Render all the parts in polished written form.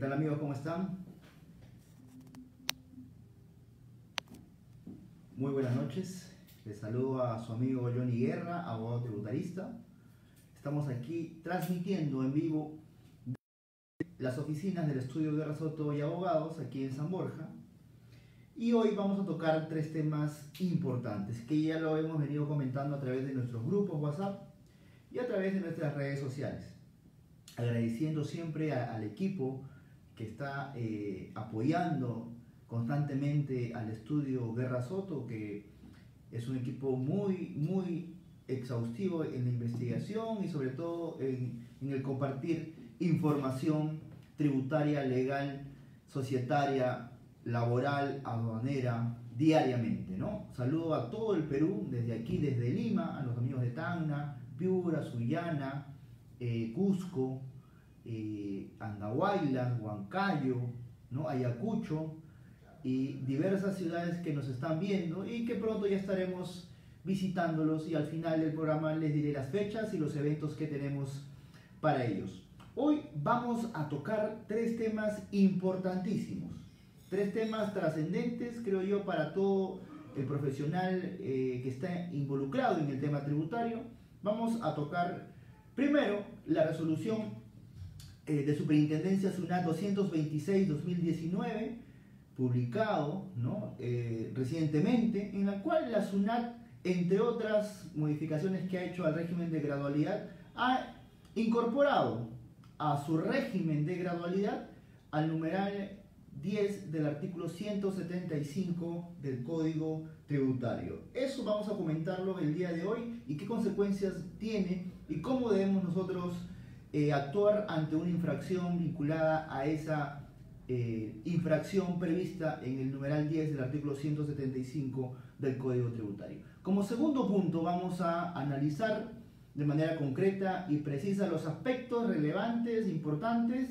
tal amigos? ¿Cómo están? Muy buenas noches. Les saludo a su amigo Johnny Guerra, abogado tributarista. Estamos aquí transmitiendo en vivo las oficinas del estudio Guerra Soto y Abogados aquí en San Borja. Y hoy vamos a tocar tres temas importantes que ya lo hemos venido comentando a través de nuestros grupos WhatsApp y a través de nuestras redes sociales. Agradeciendo siempre al equipo que está apoyando constantemente al estudio Guerra Soto, que es un equipo muy exhaustivo en la investigación y sobre todo en el compartir información tributaria, legal, societaria, laboral, aduanera, diariamente, ¿no? Saludo a todo el Perú, desde aquí, desde Lima, a los amigos de Tacna, Piura, Sullana, Cusco, Andahuaylas, Huancayo, ¿no? Ayacucho y diversas ciudades que nos están viendo y que pronto ya estaremos visitándolos, y al final del programa les diré las fechas y los eventos que tenemos para ellos. Hoy vamos a tocar tres temas importantísimos, tres temas trascendentes, creo yo, para todo el profesional que está involucrado en el tema tributario. Vamos a tocar primero la resolución de Superintendencia SUNAT 226-2019, publicado, ¿no? Recientemente, en la cual la SUNAT, entre otras modificaciones que ha hecho al régimen de gradualidad, ha incorporado a su régimen de gradualidad al numeral 10 del artículo 175 del Código Tributario. Eso vamos a comentarlo el día de hoy y qué consecuencias tiene y cómo debemos nosotros actuar ante una infracción vinculada a esa infracción prevista en el numeral 10 del artículo 175 del Código Tributario. Como segundo punto, vamos a analizar de manera concreta y precisa los aspectos relevantes, importantes,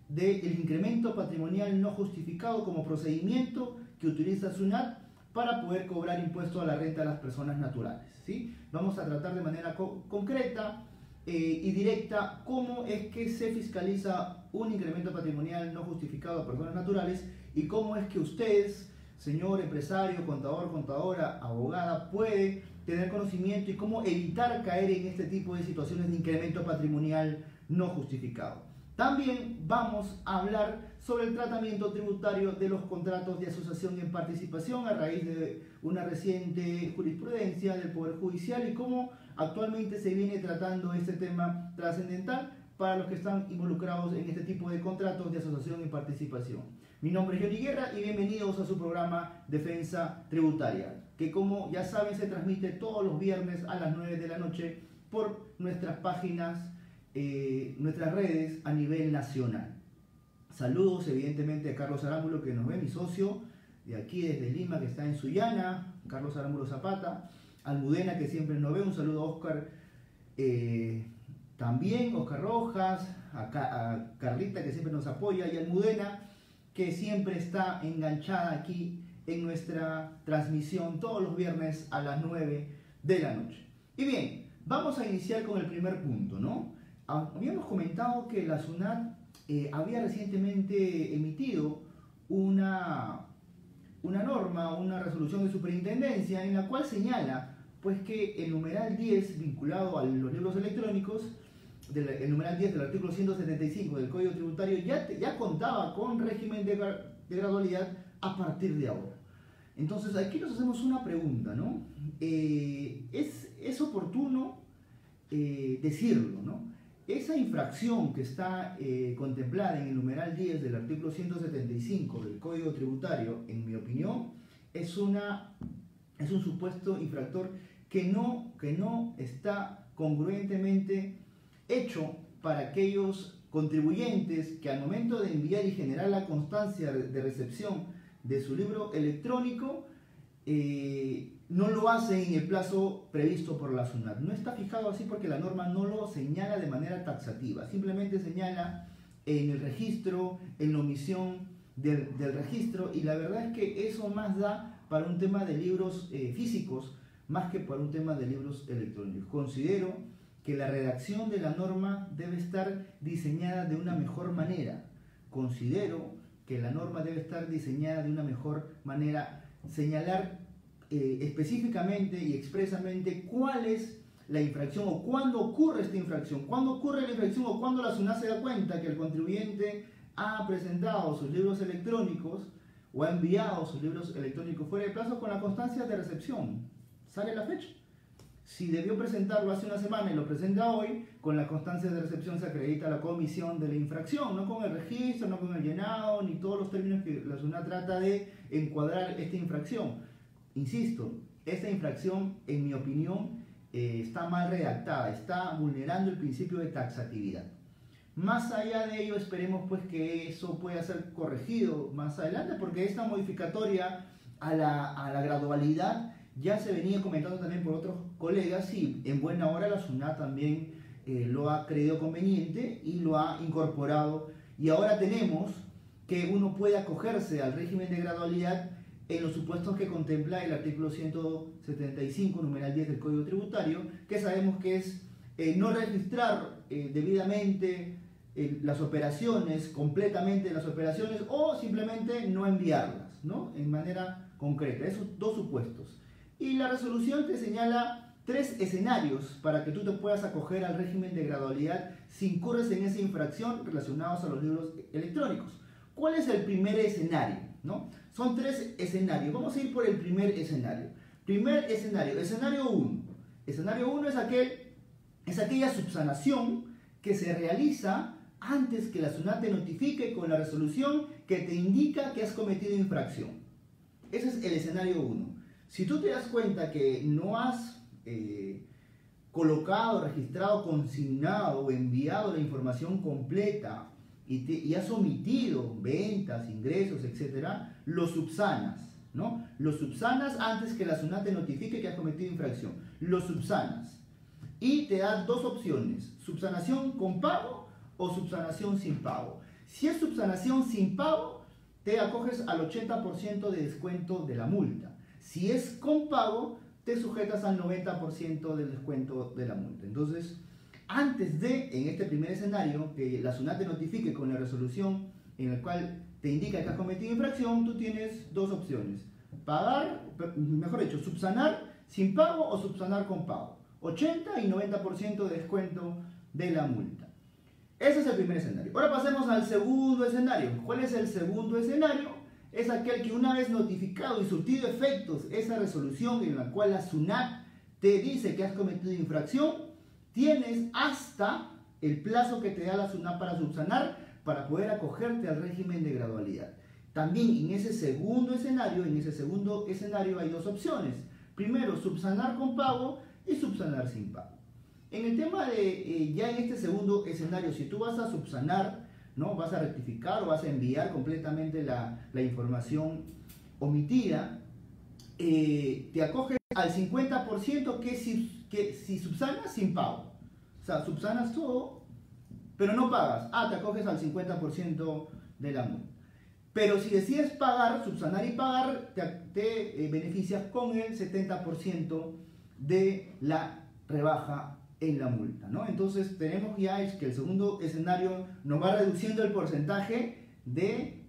del incremento patrimonial no justificado como procedimiento que utiliza SUNAT para poder cobrar impuesto a la renta de las personas naturales, ¿sí? Vamos a tratar de manera concreta y directa cómo es que se fiscaliza un incremento patrimonial no justificado a personas naturales y cómo es que ustedes, señor empresario, contador, contadora, abogada, puede tener conocimiento y cómo evitar caer en este tipo de situaciones de incremento patrimonial no justificado. También vamos a hablar sobre el tratamiento tributario de los contratos de asociación en participación a raíz de una reciente jurisprudencia del Poder Judicial y cómo actualmente se viene tratando este tema trascendental para los que están involucrados en este tipo de contratos de asociación en participación. Mi nombre es Johnny Guerra y bienvenidos a su programa Defensa Tributaria, que como ya saben se transmite todos los viernes a las 9 de la noche por nuestras páginas, nuestras redes a nivel nacional. Saludos evidentemente a Carlos Arámbulo, que nos ve, mi socio de aquí desde Lima, que está en Sullana, Carlos Arámbulo Zapata, Almudena, que siempre nos ve, un saludo a Oscar, también Oscar Rojas, a Carlita, que siempre nos apoya, y Almudena, que siempre está enganchada aquí en nuestra transmisión todos los viernes a las 9 de la noche. Y bien, vamos a iniciar con el primer punto, ¿no? Habíamos comentado que la SUNAT había recientemente emitido una norma, una resolución de superintendencia en la cual señala pues que el numeral 10 vinculado a los libros electrónicos, el numeral 10 del artículo 175 del Código Tributario ya contaba con régimen de gradualidad a partir de ahora. Entonces aquí nos hacemos una pregunta, ¿no? ¿Es oportuno decirlo, ¿no? Esa infracción que está contemplada en el numeral 10 del artículo 175 del Código Tributario, en mi opinión, es un supuesto infractor que no está congruentemente hecho para aquellos contribuyentes que al momento de enviar y generar la constancia de recepción de su libro electrónico no lo hacen en el plazo previsto por la SUNAT. No está fijado así porque la norma no lo señala de manera taxativa, simplemente señala en el registro, en la omisión del registro, y la verdad es que eso más da para un tema de libros físicos más que para un tema de libros electrónicos. Considero que la redacción de la norma debe estar diseñada de una mejor manera, considero que la norma debe estar diseñada de una mejor manera, señalar específicamente y expresamente cuál es la infracción o cuándo ocurre esta infracción, cuándo ocurre la infracción o cuándo la SUNAT se da cuenta que el contribuyente ha presentado sus libros electrónicos o ha enviado sus libros electrónicos fuera de plazo con la constancia de recepción. Sale la fecha. Si debió presentarlo hace una semana y lo presenta hoy, con la constancia de recepción se acredita la comisión de la infracción, no con el registro, no con el llenado, ni todos los términos que la SUNAT trata de encuadrar esta infracción. Insisto, esta infracción, en mi opinión, está mal redactada, está vulnerando el principio de taxatividad. Más allá de ello, esperemos pues que eso pueda ser corregido más adelante, porque esta modificatoria a la gradualidad ya se venía comentando también por otros colegas y en buena hora la SUNAT también lo ha creído conveniente y lo ha incorporado. Y ahora tenemos que uno puede acogerse al régimen de gradualidad en los supuestos que contempla el artículo 175, numeral 10 del Código Tributario, que sabemos que es no registrar debidamente las operaciones, completamente las operaciones, o simplemente no enviarlas, ¿no? En manera concreta, esos dos supuestos. Y la resolución te señala 3 escenarios para que tú te puedas acoger al régimen de gradualidad si incurres en esa infracción relacionados a los libros electrónicos. ¿Cuál es el primer escenario? ¿No? Son 3 escenarios. Vamos a ir por el primer escenario. Primer escenario, escenario 1. Escenario 1 es aquella subsanación que se realiza antes que la SUNAT te notifique con la resolución que te indica que has cometido infracción. Ese es el escenario 1. Si tú te das cuenta que no has colocado, registrado, consignado o enviado la información completa y has omitido ventas, ingresos, etcétera, lo subsanas, ¿no? Lo subsanas antes que la SUNAT te notifique que has cometido infracción. Lo subsanas. Y te da 2 opciones: subsanación con pago o subsanación sin pago. Si es subsanación sin pago, te acoges al 80% de descuento de la multa. Si es con pago, te sujetas al 90% del descuento de la multa. Entonces, antes de, en este primer escenario, que la SUNAT te notifique con la resolución en la cual te indica que has cometido infracción, tú tienes 2 opciones: pagar, mejor dicho, subsanar sin pago o subsanar con pago. 80 y 90% de descuento de la multa. Ese es el primer escenario. Ahora pasemos al segundo escenario. ¿Cuál es el segundo escenario? Es aquel que, una vez notificado y surtido efectos esa resolución en la cual la SUNAT te dice que has cometido infracción, tienes hasta el plazo que te da la SUNAT para subsanar, para poder acogerte al régimen de gradualidad. También en ese segundo escenario hay 2 opciones. Primero, subsanar con pago y subsanar sin pago. En el tema de, ya en este segundo escenario, si tú vas a subsanar, ¿no? Vas a rectificar o vas a enviar completamente la información omitida, te acoges al 50% que si subsanas sin pago. O sea, subsanas todo, pero no pagas. Te acoges al 50% de la multa. Pero si decides pagar, subsanar y pagar, te beneficias con el 70% de la rebaja en la multa, ¿no? Entonces tenemos ya que el segundo escenario nos va reduciendo el porcentaje de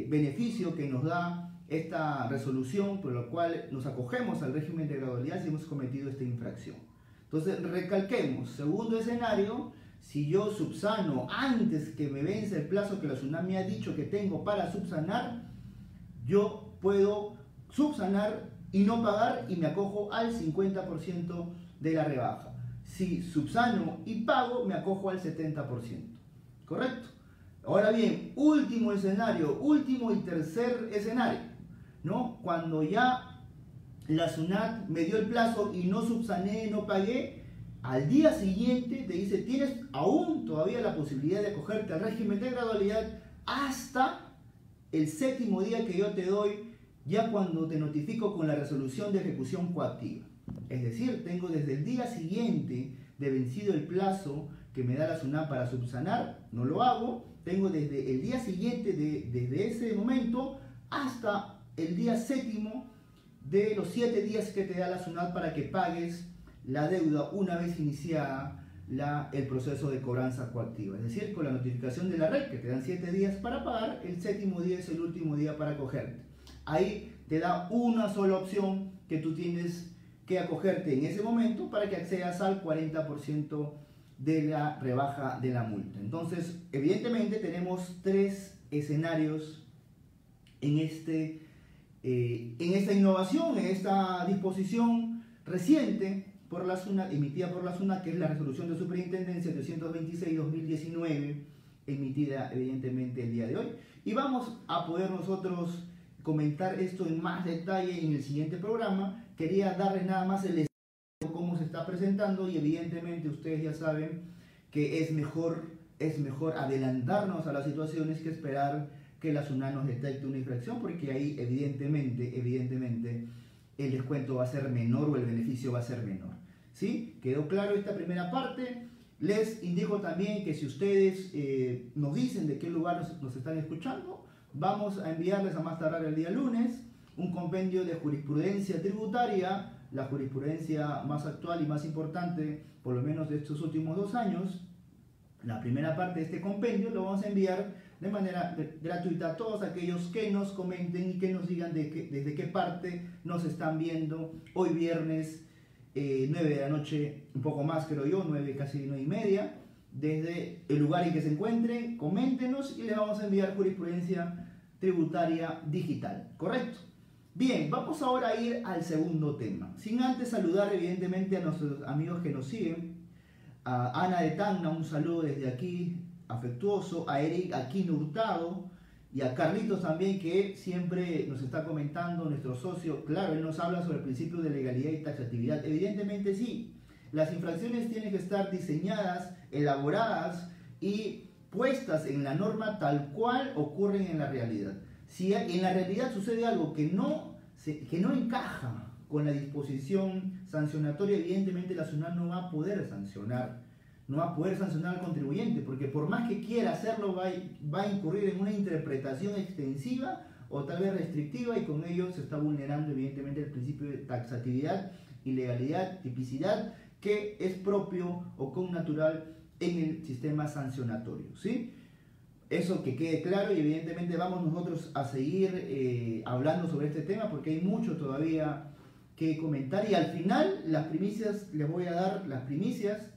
beneficio que nos da esta resolución, por lo cual nos acogemos al régimen de gradualidad si hemos cometido esta infracción. Entonces recalquemos: segundo escenario, si yo subsano antes que me vence el plazo que la SUNAT me ha dicho que tengo para subsanar, yo puedo subsanar y no pagar y me acojo al 50% de la rebaja. Si subsano y pago, me acojo al 70%. ¿Correcto? Ahora bien, último escenario, último y tercer escenario, ¿no? Cuando ya la SUNAT me dio el plazo y no subsané, no pagué, al día siguiente te dice: tienes aún todavía la posibilidad de acogerte al régimen de gradualidad hasta el 7º día que yo te doy, ya cuando te notifico con la resolución de ejecución coactiva. Es decir, tengo desde el día siguiente de vencido el plazo que me da la SUNAT para subsanar, no lo hago, tengo desde el día siguiente, desde ese momento, hasta el día 7º de los 7 días que te da la SUNAT para que pagues la deuda una vez iniciada el proceso de cobranza coactiva. Es decir, con la notificación de la red, que te dan 7 días para pagar, el 7º día es el último día para acogerte. Ahí te da una sola opción que tú tienes que acogerte en ese momento para que accedas al 40% de la rebaja de la multa. Entonces, evidentemente tenemos 3 escenarios en esta innovación, en esta disposición reciente por la SUNAT, emitida por la SUNAT, que es la resolución de superintendencia 326-2019, emitida evidentemente el día de hoy. Y vamos a poder nosotros comentar esto en más detalle en el siguiente programa. Quería darles nada más el estado, cómo se está presentando, y evidentemente ustedes ya saben que es mejor adelantarnos a las situaciones que esperar que la SUNAT nos detecte una infracción, porque ahí evidentemente el descuento va a ser menor o el beneficio va a ser menor. ¿Sí? ¿Quedó claro esta primera parte? Les indico también que si ustedes nos dicen de qué lugar nos están escuchando, vamos a enviarles a más tardar el día lunes un compendio de jurisprudencia tributaria, la jurisprudencia más actual y más importante, por lo menos de estos últimos 2 años. La primera parte de este compendio lo vamos a enviar de manera gratuita a todos aquellos que nos comenten y que nos digan desde qué parte nos están viendo hoy viernes 9 de la noche, un poco más creo yo, 9, casi 9:30, desde el lugar en que se encuentren, coméntenos y les vamos a enviar jurisprudencia tributaria digital, ¿correcto? Bien, vamos ahora a ir al segundo tema, sin antes saludar evidentemente a nuestros amigos que nos siguen, a Ana de Tacna, un saludo desde aquí afectuoso, a Eric Aquino Hurtado y a Carlitos también, que siempre nos está comentando, nuestro socio. Claro, él nos habla sobre el principio de legalidad y taxatividad. Evidentemente sí, las infracciones tienen que estar diseñadas, elaboradas y puestas en la norma tal cual ocurren en la realidad. Si en la realidad sucede algo que no encaja con la disposición sancionatoria, evidentemente la SUNAT no va a poder sancionar al contribuyente, porque por más que quiera hacerlo va a incurrir en una interpretación extensiva o tal vez restrictiva, y con ello se está vulnerando evidentemente el principio de taxatividad, ilegalidad, tipicidad, que es propio o connatural en el sistema sancionatorio, ¿sí? Eso que quede claro, y evidentemente vamos nosotros a seguir hablando sobre este tema porque hay mucho todavía que comentar, y al final les voy a dar las primicias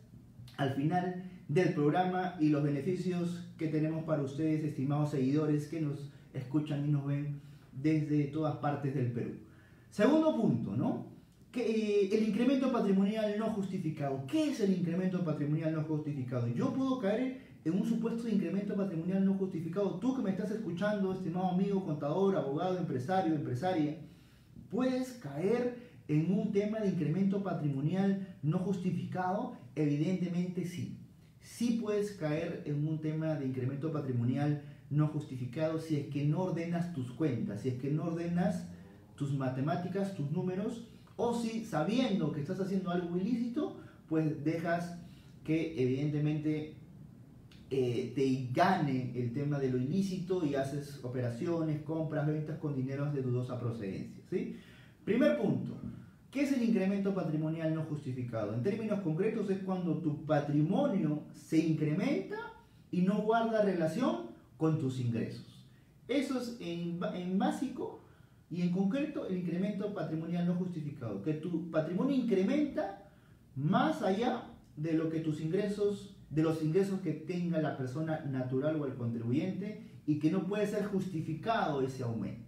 al final del programa y los beneficios que tenemos para ustedes, estimados seguidores que nos escuchan y nos ven desde todas partes del Perú. Segundo punto, ¿no? El incremento patrimonial no justificado. ¿Qué es el incremento patrimonial no justificado? Yo puedo caer en un supuesto de incremento patrimonial no justificado. Tú que me estás escuchando, estimado amigo, contador, abogado, empresario, empresaria, puedes caer en un tema de incremento patrimonial no justificado. Evidentemente sí. Sí puedes caer en un tema de incremento patrimonial no justificado si es que no ordenas tus cuentas, si es que no ordenas tus matemáticas, tus números, o si sabiendo que estás haciendo algo ilícito, pues dejas que evidentemente te gane el tema de lo ilícito y haces operaciones, compras, ventas con dineros de dudosa procedencia, ¿sí? Primer punto. ¿Qué es el incremento patrimonial no justificado? En términos concretos es cuando tu patrimonio se incrementa y no guarda relación con tus ingresos. Eso es en básico y en concreto el incremento patrimonial no justificado. Que tu patrimonio incrementa más allá de lo que tus ingresos, de los ingresos que tenga la persona natural o el contribuyente, y que no puede ser justificado ese aumento.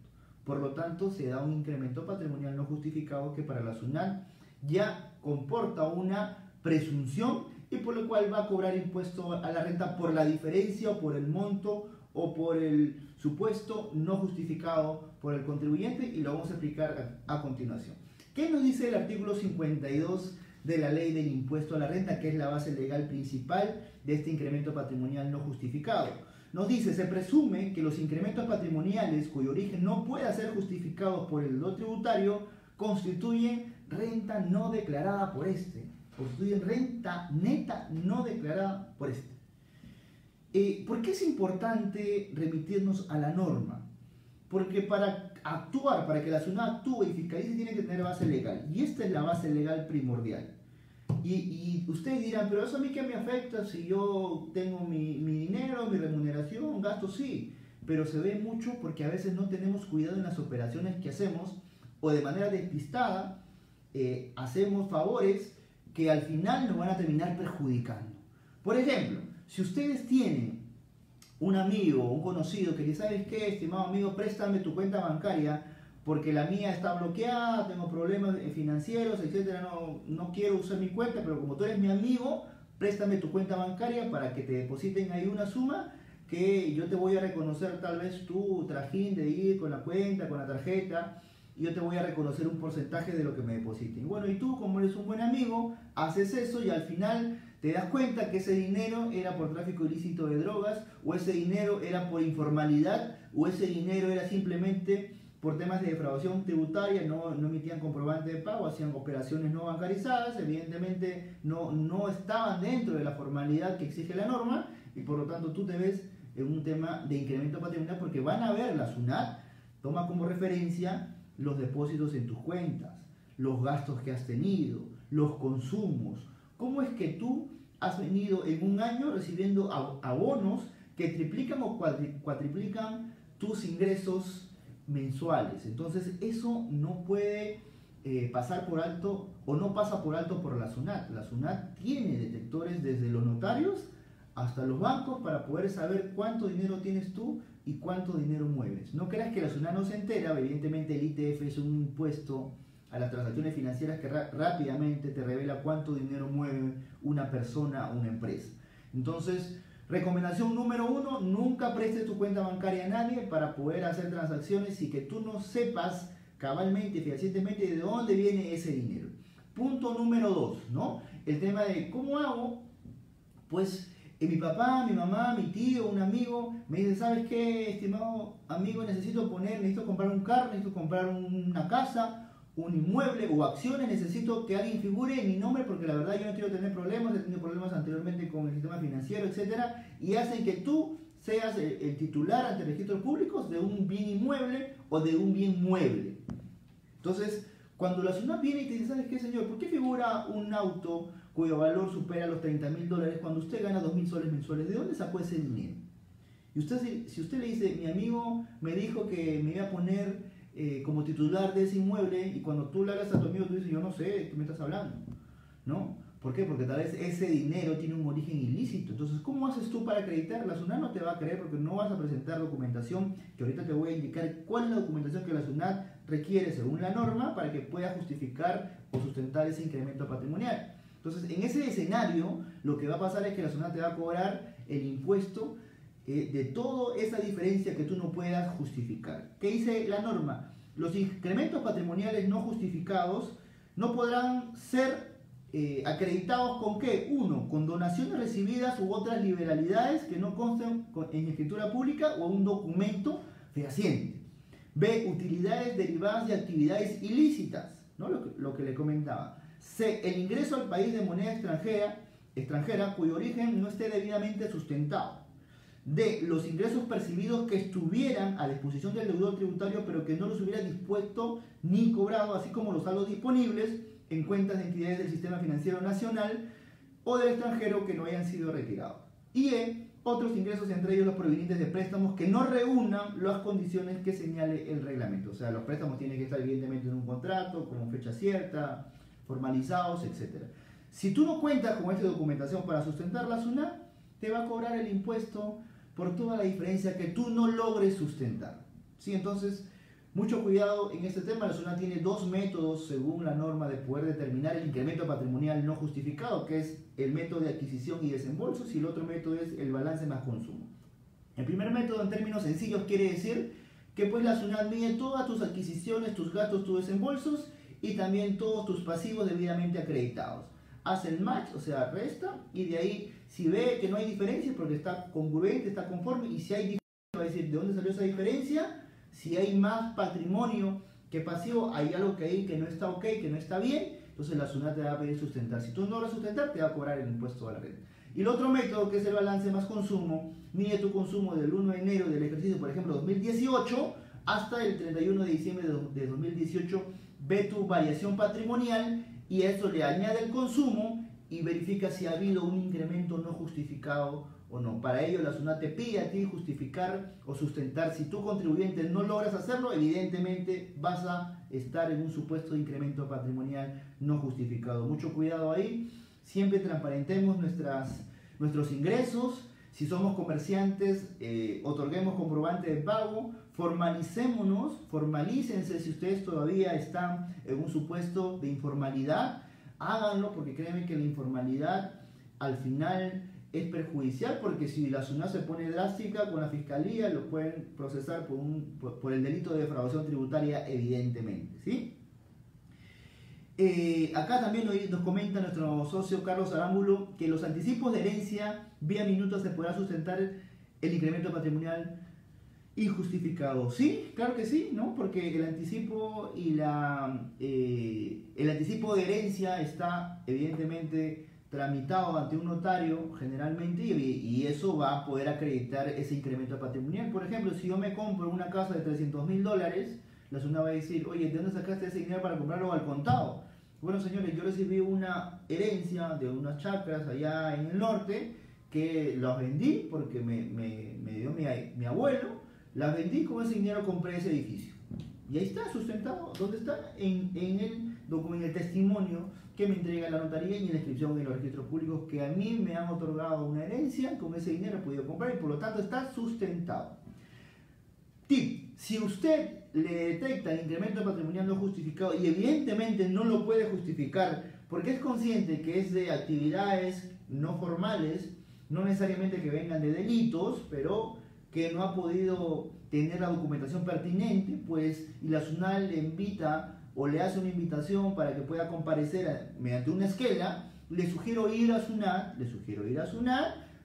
Por lo tanto, se da un incremento patrimonial no justificado que para la SUNAT ya comporta una presunción, y por lo cual va a cobrar impuesto a la renta por la diferencia o por el monto o por el supuesto no justificado por el contribuyente, y lo vamos a explicar a continuación. ¿Qué nos dice el artículo 52 de la ley del impuesto a la renta, que es la base legal principal de este incremento patrimonial no justificado? Nos dice: se presume que los incrementos patrimoniales cuyo origen no pueda ser justificado por el do tributario constituyen renta no declarada por constituyen renta neta no declarada por ¿Por qué es importante remitirnos a la norma? Porque para que la SUNAT actúe y fiscalice, tiene que tener base legal, y esta es la base legal primordial. Y ustedes dirán, pero eso a mí qué me afecta si yo tengo mi dinero, mi remuneración, gasto, sí, pero se ve mucho porque a veces no tenemos cuidado en las operaciones que hacemos o de manera despistada hacemos favores que al final nos van a terminar perjudicando. Por ejemplo, si ustedes tienen un amigo o un conocido que dice, ¿sabes qué, estimado amigo? Préstame tu cuenta bancaria porque la mía está bloqueada, tengo problemas financieros, etcétera, no quiero usar mi cuenta, pero como tú eres mi amigo, préstame tu cuenta bancaria para que te depositen ahí una suma que yo te voy a reconocer tal vez tu trajín de ir con la cuenta, con la tarjeta, y yo te voy a reconocer un porcentaje de lo que me depositen. Bueno, y tú, como eres un buen amigo, haces eso y al final te das cuenta que ese dinero era por tráfico ilícito de drogas, o ese dinero era por informalidad, o ese dinero era simplemente por temas de defraudación tributaria, no emitían comprobante de pago, hacían operaciones no bancarizadas, evidentemente no estaban dentro de la formalidad que exige la norma, y por lo tanto tú te ves en un tema de incremento patrimonial porque van a ver, la SUNAT toma como referencia los depósitos en tus cuentas, los gastos que has tenido, los consumos. ¿Cómo es que tú has venido en un año recibiendo abonos que triplican o cuatriplican tus ingresos mensuales? Entonces eso no puede pasar por alto o no pasa por alto por la SUNAT. La SUNAT tiene detectores desde los notarios hasta los bancos para poder saber cuánto dinero tienes tú y cuánto dinero mueves. No creas que la SUNAT no se entera, evidentemente el ITF es un impuesto a las transacciones financieras que rápidamente te revela cuánto dinero mueve una persona o una empresa. Entonces, recomendación número 1, nunca prestes tu cuenta bancaria a nadie para poder hacer transacciones y que tú no sepas cabalmente y fehacientemente de dónde viene ese dinero. Punto número 2, ¿no? El tema de ¿cómo hago? Pues mi papá, mi mamá, mi tío, un amigo me dice, ¿sabes qué, estimado amigo? Necesito comprar un carro, necesito comprar una casa, un inmueble o acciones, necesito que alguien figure en mi nombre porque la verdad yo no quiero tener problemas, he tenido problemas anteriormente con el sistema financiero, etcétera, y hacen que tú seas el titular ante registros públicos de un bien inmueble o de un bien mueble. Entonces, cuando la SUNAT viene y te dice, ¿sabes qué, señor? ¿Por qué figura un auto cuyo valor supera los $30.000 cuando usted gana 2.000 soles mensuales? ¿De dónde sacó ese dinero? Y usted, si usted le dice, mi amigo me dijo que me iba a poner como titular de ese inmueble, y cuando tú le hablas a tu amigo, tú dices, yo no sé de qué me estás hablando, ¿no? ¿Por qué? Porque tal vez ese dinero tiene un origen ilícito. Entonces, ¿cómo haces tú para acreditar? La SUNAT no te va a creer porque no vas a presentar documentación, que ahorita te voy a indicar cuál es la documentación que la SUNAT requiere según la norma para que pueda justificar o sustentar ese incremento patrimonial. Entonces, en ese escenario, lo que va a pasar es que la SUNAT te va a cobrar el impuesto de toda esa diferencia que tú no puedas justificar. ¿Qué dice la norma? Los incrementos patrimoniales no justificados no podrán ser acreditados ¿con qué? 1. Con donaciones recibidas u otras liberalidades que no consten en escritura pública o un documento fehaciente. B. Utilidades derivadas de actividades ilícitas, ¿no? Lo que le comentaba. C. El ingreso al país de moneda extranjera cuyo origen no esté debidamente sustentado. D. Los ingresos percibidos que estuvieran a disposición del deudor tributario pero que no los hubiera dispuesto ni cobrado, así como los saldos disponibles en cuentas de entidades del sistema financiero nacional o del extranjero que no hayan sido retirados. Y E. Otros ingresos, entre ellos los provenientes de préstamos que no reúnan las condiciones que señale el reglamento. O sea, los préstamos tienen que estar evidentemente en un contrato, con fecha cierta, formalizados, etc. Si tú no cuentas con esta documentación para sustentar la SUNAT, te va a cobrar el impuesto por toda la diferencia que tú no logres sustentar. ¿Sí? Entonces, mucho cuidado en este tema. La SUNAT tiene 2 métodos según la norma de poder determinar el incremento patrimonial no justificado, que es el método de adquisición y desembolsos, y el otro método es el balance más consumo. El primer método, en términos sencillos, quiere decir que pues la SUNAT mide todas tus adquisiciones, tus gastos, tus desembolsos y también todos tus pasivos debidamente acreditados. Hace el match, o sea, resta, y de ahí, si ve que no hay diferencia, porque está congruente, está conforme, y si hay diferencia, va a decir de dónde salió esa diferencia. Si hay más patrimonio que pasivo, hay algo que hay que no está ok, que no está bien, entonces la SUNAT te va a pedir sustentar. Si tú no logras sustentar, te va a cobrar el impuesto a la renta. Y el otro método, que es el balance más consumo, mide tu consumo del 1 de enero del ejercicio, por ejemplo, 2018, hasta el 31 de diciembre de 2018, ve tu variación patrimonial y a eso le añade el consumo y verifica si ha habido un incremento no justificado o no. Para ello la SUNAT te pide a ti justificar o sustentar. Si tú contribuyente no logras hacerlo, evidentemente vas a estar en un supuesto de incremento patrimonial no justificado. Mucho cuidado ahí, siempre transparentemos nuestros ingresos. Si somos comerciantes, otorguemos comprobante de pago, formalícense si ustedes todavía están en un supuesto de informalidad, háganlo, porque créanme que la informalidad al final es perjudicial, porque si la SUNAT se pone drástica con la fiscalía, lo pueden procesar por el delito de defraudación tributaria, evidentemente, ¿sí? Acá también nos comenta nuestro socio Carlos Arámbulo que los anticipos de herencia vía minuta se podrá sustentar el incremento patrimonial injustificado. Sí, claro que sí, ¿no? Porque el anticipo el anticipo de herencia está evidentemente tramitado ante un notario generalmente, y eso va a poder acreditar ese incremento patrimonial. Por ejemplo, si yo me compro una casa de $300.000, la SUNAT va a decir: oye, ¿de dónde sacaste ese dinero para comprarlo al contado? Bueno, señores, yo recibí una herencia de unas chacras allá en el norte que las vendí porque me dio mi abuelo, las vendí, con ese dinero compré ese edificio. Y ahí está sustentado. ¿Dónde está? En el testimonio que me entrega la notaría y en la inscripción en los registros públicos, que a mí me han otorgado una herencia, con ese dinero he podido comprar y por lo tanto está sustentado. Tip: si usted le detecta el incremento patrimonial no justificado y evidentemente no lo puede justificar porque es consciente que es de actividades no formales, no necesariamente que vengan de delitos, pero que no ha podido tener la documentación pertinente, pues, y la SUNAT le invita o le hace una invitación para que pueda comparecer mediante una esquela, le sugiero ir a SUNAT,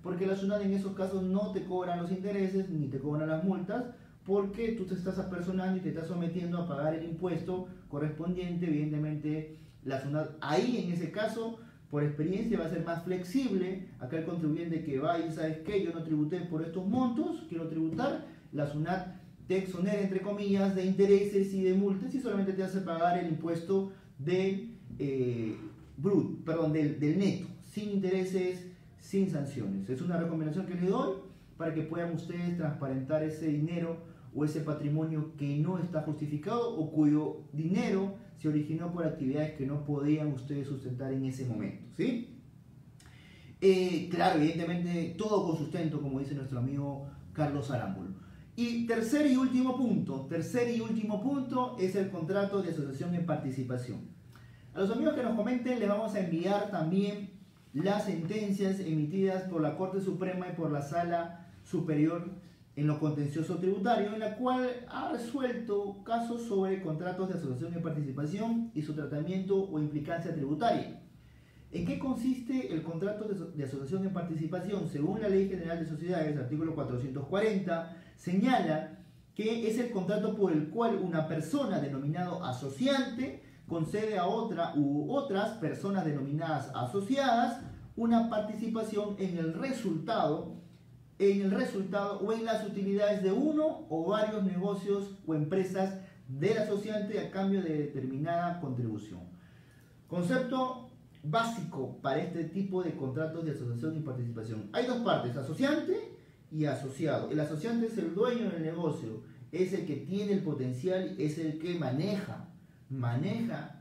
porque la SUNAT en esos casos no te cobran los intereses ni te cobran las multas, porque tú te estás apersonando y te estás sometiendo a pagar el impuesto correspondiente. Evidentemente la SUNAT ahí, en ese caso, por experiencia va a ser más flexible. Acá el contribuyente que va y ¿sabes qué? Yo no tributé por estos montos, quiero tributar, la SUNAT te exonera, entre comillas, de intereses y de multas y solamente te hace pagar el impuesto del neto, sin intereses, sin sanciones. Es una recomendación que les doy para que puedan ustedes transparentar ese dinero o ese patrimonio que no está justificado o cuyo dinero se originó por actividades que no podían ustedes sustentar en ese momento, ¿sí? Claro, evidentemente todo con sustento, como dice nuestro amigo Carlos Arámbulo. Y tercer y último punto es el contrato de asociación en participación. A los amigos que nos comenten les vamos a enviar también las sentencias emitidas por la Corte Suprema y por la Sala Superior en lo contencioso tributario, en la cual ha resuelto casos sobre contratos de asociación de participación y su tratamiento o implicancia tributaria. ¿En qué consiste el contrato de asociación de participación? Según la Ley General de Sociedades, artículo 440, señala que es el contrato por el cual una persona denominado asociante concede a otra u otras personas denominadas asociadas una participación en el resultado o en las utilidades de uno o varios negocios o empresas del asociante a cambio de determinada contribución. Concepto básico para este tipo de contratos de asociación y participación. Hay dos partes: asociante y asociado. El asociante es el dueño del negocio, es el que tiene el potencial, es el que maneja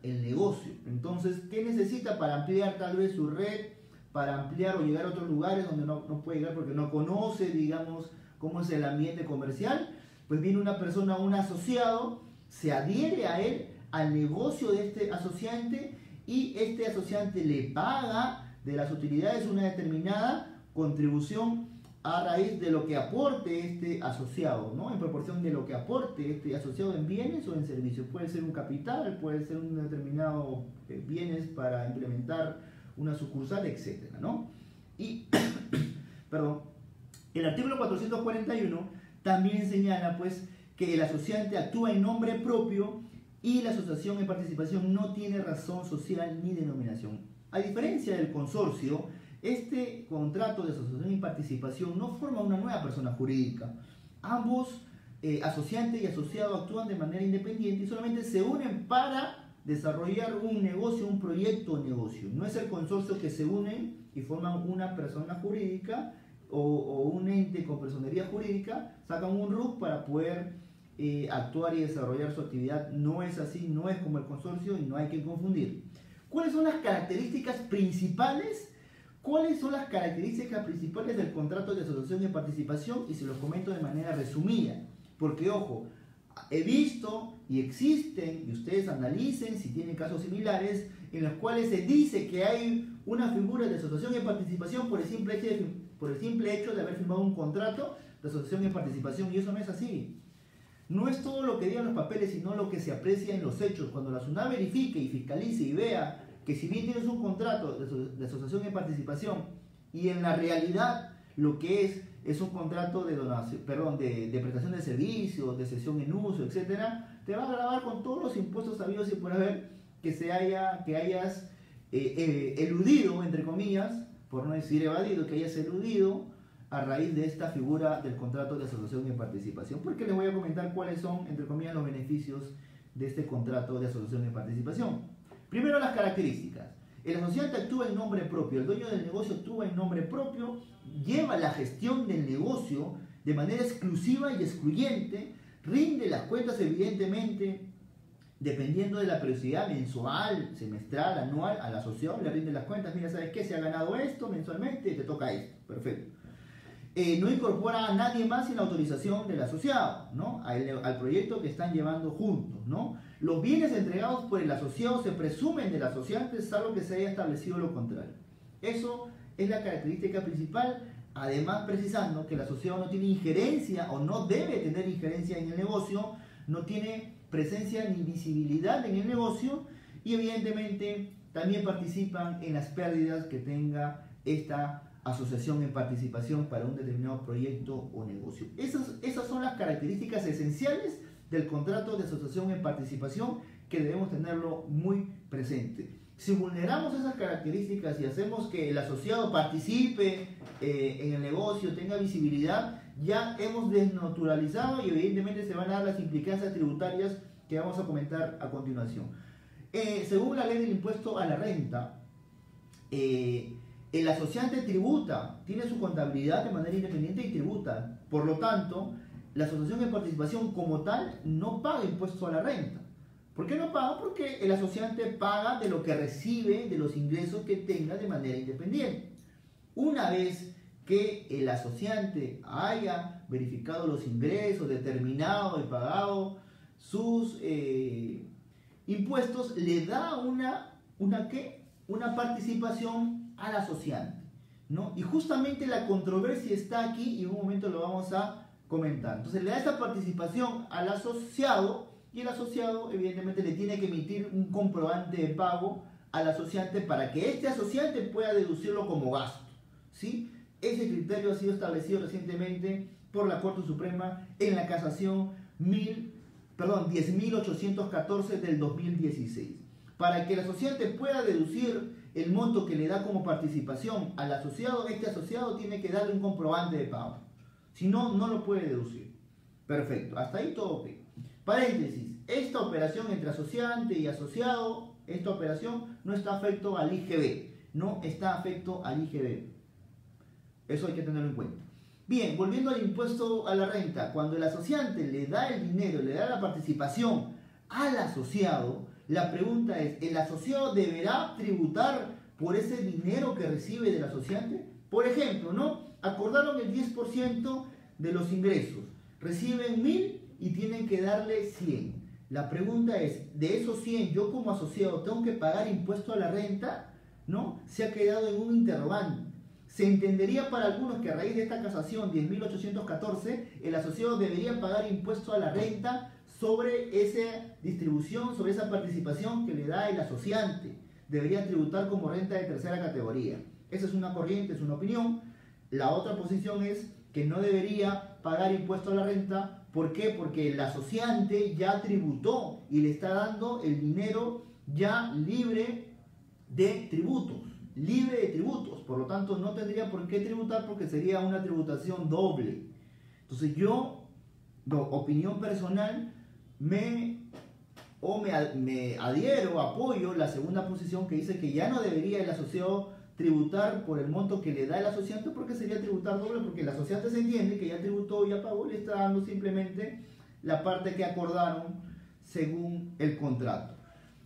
el negocio. Entonces, ¿qué necesita para ampliar tal vez su red, para ampliar o llegar a otros lugares donde no puede llegar porque no conoce, digamos, cómo es el ambiente comercial? Pues viene una persona, un asociado, se adhiere a él, al negocio de este asociante, y este asociante le paga de las utilidades una determinada contribución a raíz de lo que aporte este asociado, ¿no? En proporción de lo que aporte este asociado en bienes o en servicios. Puede ser un capital, puede ser un determinado bienes para implementar una sucursal, etcétera, ¿no? Y, perdón, el artículo 441 también señala, pues, que el asociante actúa en nombre propio y la asociación en participación no tiene razón social ni denominación. A diferencia del consorcio, este contrato de asociación y participación no forma una nueva persona jurídica. Ambos, asociante y asociado, actúan de manera independiente y solamente se unen para desarrollar un negocio, un proyecto o negocio. No es el consorcio que se unen y forman una persona jurídica o un ente con personería jurídica, sacan un RUC para poder actuar y desarrollar su actividad. No es así, no es como el consorcio y no hay que confundir. ¿Cuáles son las características principales? ¿Cuáles son las características principales del contrato de asociación y participación? Y se los comento de manera resumida, porque ojo, he visto y existen, y ustedes analicen si tienen casos similares, en los cuales se dice que hay una figura de asociación y participación por el simple hecho de haber firmado un contrato de asociación y participación, y eso no es así. No es todo lo que digan los papeles, sino lo que se aprecia en los hechos. Cuando la SUNAT verifique y fiscalice y vea que si bien tienes un contrato de asociación y participación y en la realidad lo que es un contrato de donación, de prestación de servicios, de cesión en uso, etcétera, te va a gravar con todos los impuestos habidos y por haber que hayas eludido, entre comillas, por no decir evadido, que hayas eludido a raíz de esta figura del contrato de asociación y participación, porque les voy a comentar cuáles son, entre comillas, los beneficios de este contrato de asociación y participación. Primero, las características. El asociante actúa en nombre propio, el dueño del negocio actúa en nombre propio, lleva la gestión del negocio de manera exclusiva y excluyente, rinde las cuentas evidentemente, dependiendo de la periodicidad mensual, semestral, anual, al asociado le rinde las cuentas. Mira, ¿sabes qué? Se ha ganado esto mensualmente, te toca esto. Perfecto. No incorpora a nadie más sin la autorización del asociado, ¿no? Al proyecto que están llevando juntos, ¿no? Los bienes entregados por el asociado se presumen del asociante, salvo que se haya establecido lo contrario. Eso es la característica principal, además precisando que el asociado no tiene injerencia o no debe tener injerencia en el negocio, no tiene presencia ni visibilidad en el negocio y evidentemente también participan en las pérdidas que tenga esta asociación en participación para un determinado proyecto o negocio. Esas son las características esenciales del contrato de asociación en participación que debemos tenerlo muy presente. Si vulneramos esas características y hacemos que el asociado participe en el negocio, tenga visibilidad, ya hemos desnaturalizado y evidentemente se van a dar las implicancias tributarias que vamos a comentar a continuación. Según la ley del impuesto a la renta, el asociante tributa, tiene su contabilidad de manera independiente y tributa. Por lo tanto, la asociación de participación como tal no paga impuesto a la renta. ¿Por qué no paga? Porque el asociante paga de lo que recibe, de los ingresos que tenga de manera independiente. Una vez que el asociante haya verificado los ingresos, determinado y pagado sus impuestos, le da una participación al asociante, ¿no? Y justamente la controversia está aquí y en un momento lo vamos a comentar. Entonces le da esta participación al asociado y el asociado evidentemente le tiene que emitir un comprobante de pago al asociante para que este asociante pueda deducirlo como gasto, ¿sí? Ese criterio ha sido establecido recientemente por la Corte Suprema en la casación 10.814 del 2016. Para que el asociante pueda deducir el monto que le da como participación al asociado, este asociado tiene que darle un comprobante de pago. Si no, no lo puede deducir. Perfecto, hasta ahí todo ok. Paréntesis, esta operación entre asociante y asociado, esta operación no está afecto al IGB. No está afecto al IGB. Eso hay que tenerlo en cuenta. Bien, volviendo al impuesto a la renta, cuando el asociante le da el dinero, le da la participación al asociado, la pregunta es, ¿el asociado deberá tributar por ese dinero que recibe del asociante? Por ejemplo, ¿no? Acordaron el 10% de los ingresos, reciben 1.000 y tienen que darle 100. La pregunta es, de esos 100, ¿yo como asociado tengo que pagar impuesto a la renta? ¿No? Se ha quedado en un interrogante. Se entendería para algunos que a raíz de esta casación 10.814, el asociado debería pagar impuesto a la renta sobre esa distribución, sobre esa participación que le da el asociante. Debería tributar como renta de tercera categoría. Esa es una corriente, es una opinión. La otra posición es que no debería pagar impuesto a la renta. ¿Por qué? Porque el asociante ya tributó y le está dando el dinero ya libre de tributos. Libre de tributos. Por lo tanto, no tendría por qué tributar porque sería una tributación doble. Entonces yo, opinión personal, me o me adhiero, apoyo la segunda posición que dice que ya no debería el asociado tributar por el monto que le da el asociante, porque sería tributar doble, porque el asociante se entiende que ya tributó, ya pagó, le está dando simplemente la parte que acordaron según el contrato.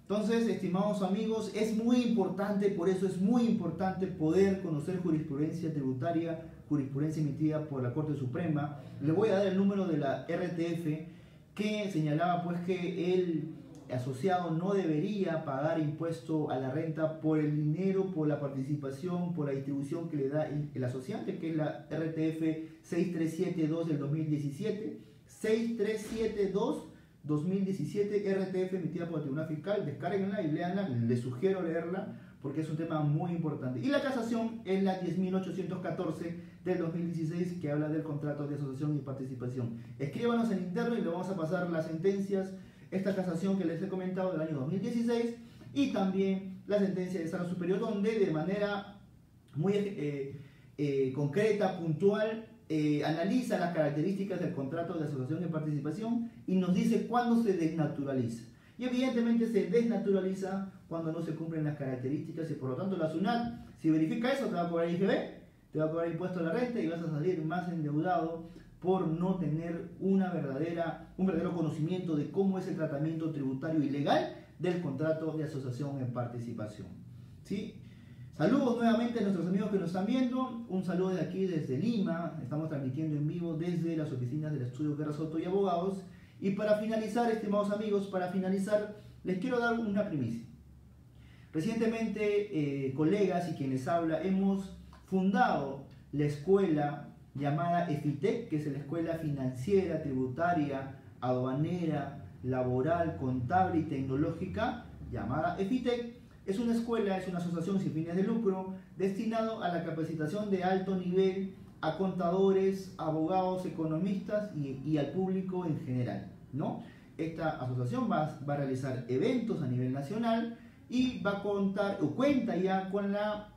Entonces, estimados amigos, es muy importante, por eso es muy importante poder conocer jurisprudencia tributaria, jurisprudencia emitida por la Corte Suprema. Le voy a dar el número de la RTF que señalaba pues que el asociado no debería pagar impuesto a la renta por el dinero, por la participación, por la distribución que le da el asociante, que es la RTF 6372 del 2017, 6372 2017, RTF emitida por el Tribunal Fiscal. Descárguenla y léanla, les sugiero leerla porque es un tema muy importante. Y la casación es la 10.814 del 2016, que habla del contrato de asociación y participación. Escríbanos en interno y le vamos a pasar las sentencias, esta casación que les he comentado del año 2016 y también la sentencia de Sala Superior, donde de manera muy concreta, puntual, analiza las características del contrato de asociación y participación y nos dice cuándo se desnaturaliza. Y evidentemente se desnaturaliza cuando no se cumplen las características y por lo tanto la SUNAT, si verifica eso, te va a cobrar IGB, te va a cobrar impuesto a la renta y vas a salir más endeudado por no tener un verdadero conocimiento de cómo es el tratamiento tributario y legal del contrato de asociación en participación. ¿Sí? Saludos nuevamente a nuestros amigos que nos están viendo. Un saludo de aquí desde Lima. Estamos transmitiendo en vivo desde las oficinas del estudio Guerra Soto y Abogados. Y para finalizar, estimados amigos, les quiero dar una primicia. Recientemente, colegas y quienes habla, hemos fundado la escuela llamada EFITEC, que es la Escuela Financiera, Tributaria, Aduanera, Laboral, Contable y Tecnológica, llamada EFITEC. Es una escuela, es una asociación sin fines de lucro destinado a la capacitación de alto nivel a contadores, abogados, economistas y al público en general, ¿no? Esta asociación va a realizar eventos a nivel nacional y va a contar o cuenta ya con la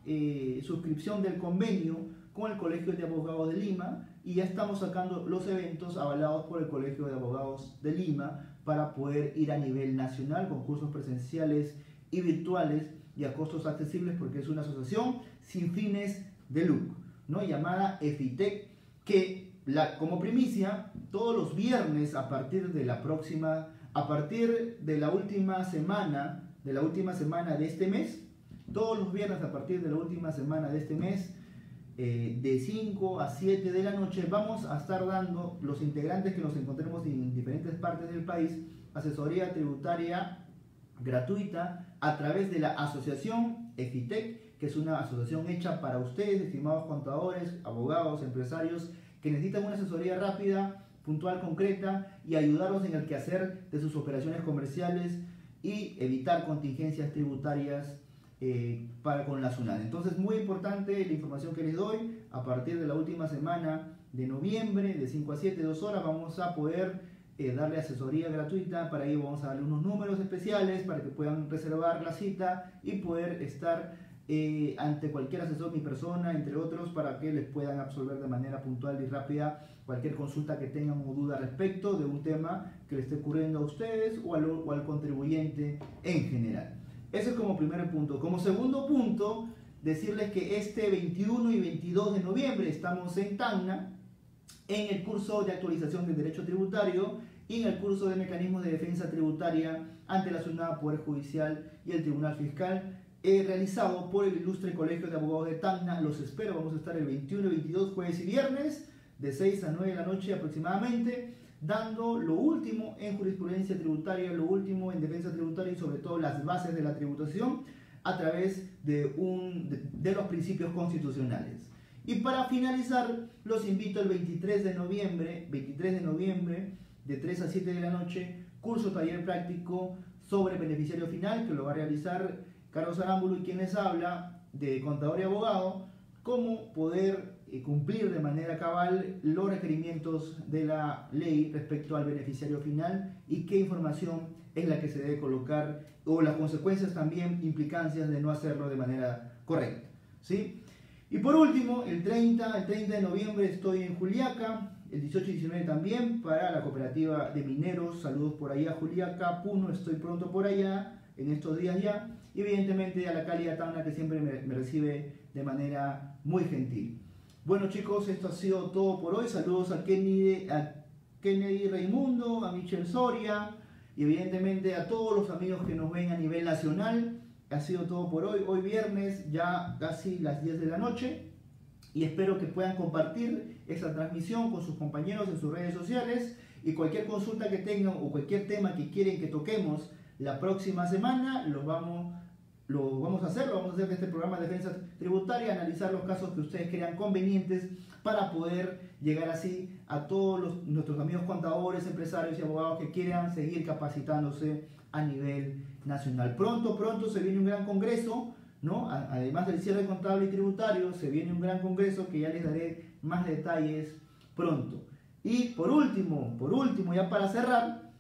suscripción del convenio con el Colegio de Abogados de Lima y ya estamos sacando los eventos avalados por el Colegio de Abogados de Lima para poder ir a nivel nacional con cursos presenciales y virtuales y a costos accesibles porque es una asociación sin fines de lucro, ¿no? Llamada EFITEC, que como primicia todos los viernes a partir de la última semana de este mes, todos los viernes a partir de la última semana de este mes, de 5 a 7 de la noche, vamos a estar dando, los integrantes que nos encontremos en diferentes partes del país, asesoría tributaria gratuita a través de la asociación EFITEC, que es una asociación hecha para ustedes, estimados contadores, abogados, empresarios, que necesitan una asesoría rápida, puntual, concreta y ayudarlos en el quehacer de sus operaciones comerciales y evitar contingencias tributarias con la SUNAT. Entonces, muy importante la información que les doy. A partir de la última semana de noviembre, de 5 a 7, 2 horas, vamos a poder darle asesoría gratuita. Para ello vamos a darle unos números especiales para que puedan reservar la cita y poder estar ante cualquier asesor, mi persona, entre otros, para que les puedan absolver de manera puntual y rápida cualquier consulta que tengan o duda respecto de un tema que le esté ocurriendo a ustedes o al contribuyente en general. Ese es como primer punto. Como segundo punto, decirles que este 21 y 22 de noviembre estamos en Tacna en el curso de actualización del derecho tributario y en el curso de mecanismos de defensa tributaria ante la SUNAT, Poder Judicial y el Tribunal Fiscal, realizado por el Ilustre Colegio de Abogados de Tacna. Los espero, vamos a estar el 21 y 22, jueves y viernes, de 6 a 9 de la noche aproximadamente, dando lo último en jurisprudencia tributaria, lo último en defensa tributaria y sobre todo las bases de la tributación a través de los principios constitucionales. Y para finalizar, los invito el 23 de noviembre, de 3 a 7 de la noche, curso taller práctico sobre beneficiario final, que lo va a realizar Carlos Arámbulo y quien les habla, de contador y abogado, cómo poder cumplir de manera cabal los requerimientos de la ley respecto al beneficiario final y qué información es la que se debe colocar o las consecuencias también, implicancias de no hacerlo de manera correcta, ¿sí? Y por último, el 30 de noviembre estoy en Juliaca, el 18 y 19 también para la cooperativa de mineros. Saludos por allá, Juliaca, Puno, estoy pronto por allá, en estos días ya. Y evidentemente a la Cálida Tacna, que siempre me recibe de manera muy gentil. Bueno chicos, esto ha sido todo por hoy. Saludos a Kennedy Raimundo, a Michelle Soria y evidentemente a todos los amigos que nos ven a nivel nacional. Ha sido todo por hoy. Hoy viernes, ya casi las 10 de la noche. Y espero que puedan compartir esta transmisión con sus compañeros en sus redes sociales. Y cualquier consulta que tengan o cualquier tema que quieren que toquemos la próxima semana, lo vamos a hacer de este programa de defensa tributaria, analizar los casos que ustedes crean convenientes para poder llegar así a todos nuestros amigos contadores, empresarios y abogados que quieran seguir capacitándose a nivel nacional. Pronto se viene un gran congreso, ¿no? Además del cierre contable y tributario, se viene un gran congreso que ya les daré más detalles pronto. Y por último, ya para cerrar,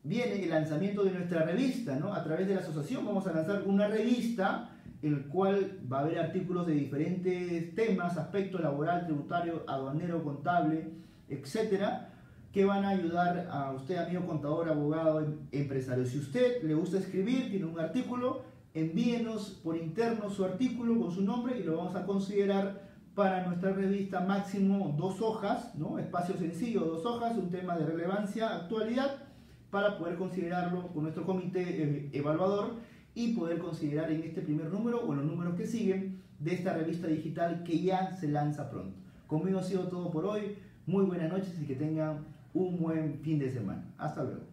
viene el lanzamiento de nuestra revista, ¿no? A través de la asociación vamos a lanzar una revista en la cual va a haber artículos de diferentes temas, aspectos laboral, tributario, aduanero, contable, etcétera, que van a ayudar a usted, amigo contador, abogado, empresario. Si usted le gusta escribir, tiene un artículo, envíenos por interno su artículo con su nombre y lo vamos a considerar para nuestra revista máximo 2 hojas, ¿no? Espacio sencillo, 2 hojas, un tema de relevancia, actualidad, para poder considerarlo con nuestro comité evaluador y poder considerar en este primer número o en los números que siguen de esta revista digital que ya se lanza pronto. Conmigo ha sido todo por hoy. Muy buenas noches y que tengan un buen fin de semana. Hasta luego.